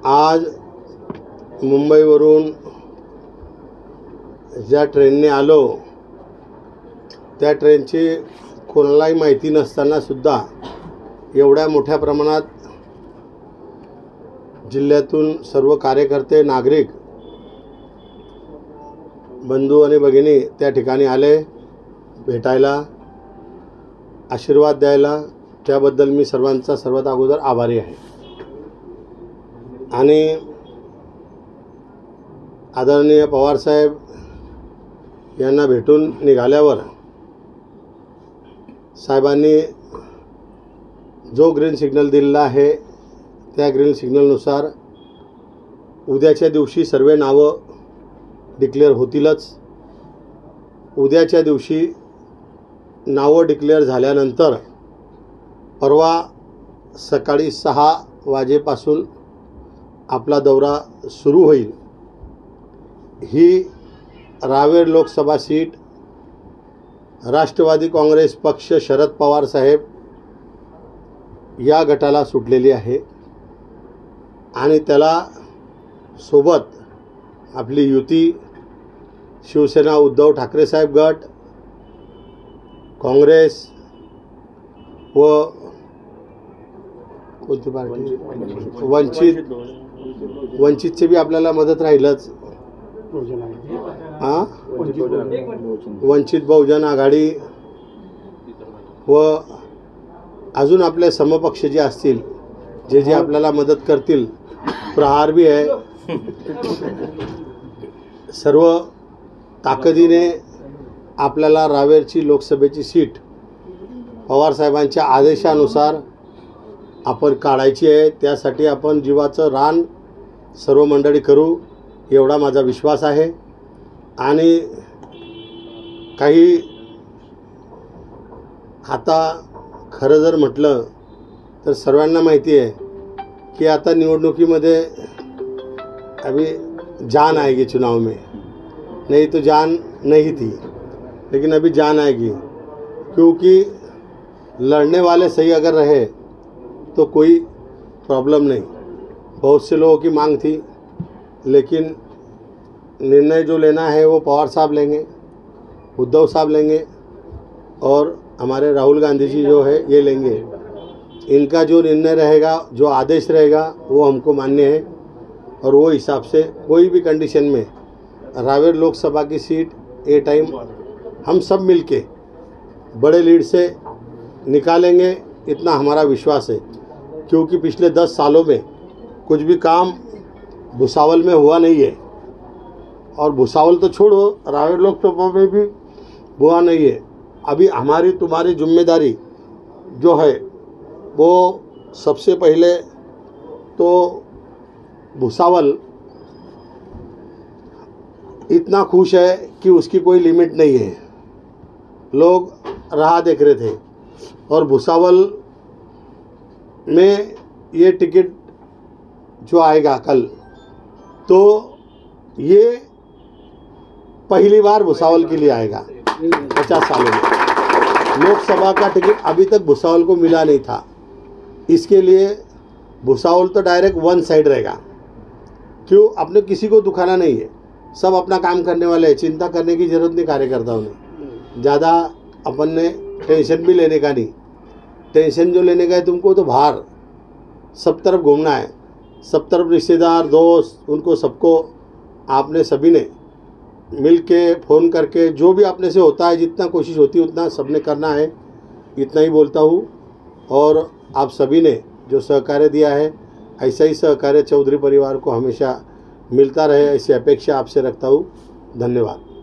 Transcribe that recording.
आज मुंबईवरून ज्या ट्रेनने आलो त्या ट्रेनची कोणालाही माहिती नसताना सुद्धा एवढ्या मोठ्या प्रमाणात जिल्ह्यातून सर्व कार्यकर्ते, नागरिक, बंधू आणि भगिनी त्या ठिकाणी आले भेटायला, आशीर्वाद द्यायला. त्याबद्दल मी सर्वांचा सर्वात अगोदर आभारी आहे. आणि आदरणीय पवारसाहेब यांना भेटून निघाल्यावर साहेबांनी जो ग्रीन सिग्नल दिलेला आहे त्या ग्रीन सिग्नलनुसार उद्याच्या दिवशी सर्व नावं डिक्लेअर होतीलच. उद्याच्या दिवशी नावं डिक्लेअर झाल्यानंतर परवा सकाळी 6 वाजेपासून आपला दौरा सुरू होईल. ही रावेर लोकसभा सीट राष्ट्रवादी काँग्रेस पक्ष, शरद पवार साहेब या गटाला सुटलेली आहे आणि त्याला सोबत आपली युती, शिवसेना उद्धव ठाकरे साहेब गट, काँग्रेस व कोणती पार्टी, वंचितचे बी आपल्याला मदत राहीलच. वंचित बहुजन आघाडी व अजून आपले समपक्ष जे असतील, जे आपल्याला मदत करतील, प्रहार बी आहे. सर्व ताकदीने आपल्याला रावेरची लोकसभेची सीट पवारसाहेबांच्या आदेशानुसार आपण काढायची आहे. त्यासाठी आपण जीवाचं रान सर्व मंडळी करू एवढा माझा विश्वास आहे. आणि काही आता खरं जर म्हटलं तर सर्वांना माहिती आहे की आता निवडणुकीमध्ये अभी जान आएगी चुनाव में. नहीं तो जान नहीं थी, लेकिन अभी जान आएगी, क्योंकि लड़ने वाले सही अगर रहे तो कोई प्रॉब्लम नहीं. बहुत से लोगों की मांग थी, लेकिन निर्णय जो लेना है वो पवार साहब लेंगे, उद्धव साहब लेंगे और हमारे राहुल गांधी जी जो है ये लेंगे. इनका जो निर्णय रहेगा, जो आदेश रहेगा वो हमको मान्य है और वो हिसाब से कोई भी कंडीशन में रावेर लोकसभा की सीट ए टाइम हम सब मिलके बड़े लीड से निकालेंगे, इतना हमारा विश्वास है. क्योंकि पिछले 10 सालों में कुछ भी काम भुसावल में हुआ नहीं है, और भुसावल तो छोड़ो, रावेर लोकसभा में भी हुआ नहीं है. अभी हमारी तुम्हारी जिम्मेदारी जो है वो सबसे पहले तो भुसावल इतना खुश है कि उसकी कोई लिमिट नहीं है. लोग राह देख रहे थे और भुसावल में ये टिकट जो आएगा कल, तो ये पहली बार भुसावल के लिए आएगा 50 सालों में. लोकसभा का टिकट अभी तक भुसावल को मिला नहीं था. इसके लिए भुसावल तो डायरेक्ट वन साइड रहेगा. क्यों? अपने किसी को दुखाना नहीं है, सब अपना काम करने वाले हैं. चिंता करने की ज़रूरत नहीं कार्यकर्ताओं ने. ज़्यादा अपन ने टेंशन भी लेने का नहीं. टेंशन जो लेने का है तुमको तो बाहर सब तरफ घूमना है, सब तरफ रिश्तेदार, दोस्त, उनको सबको आपने सभी ने मिल के फ़ोन करके जो भी आपने से होता है, जितना कोशिश होती है उतना सबने करना है. इतना ही बोलता हूँ. और आप सभी ने जो सहकार्य दिया है, ऐसा ही सहकार्य चौधरी परिवार को हमेशा मिलता रहे, ऐसी अपेक्षा आपसे रखता हूँ. धन्यवाद.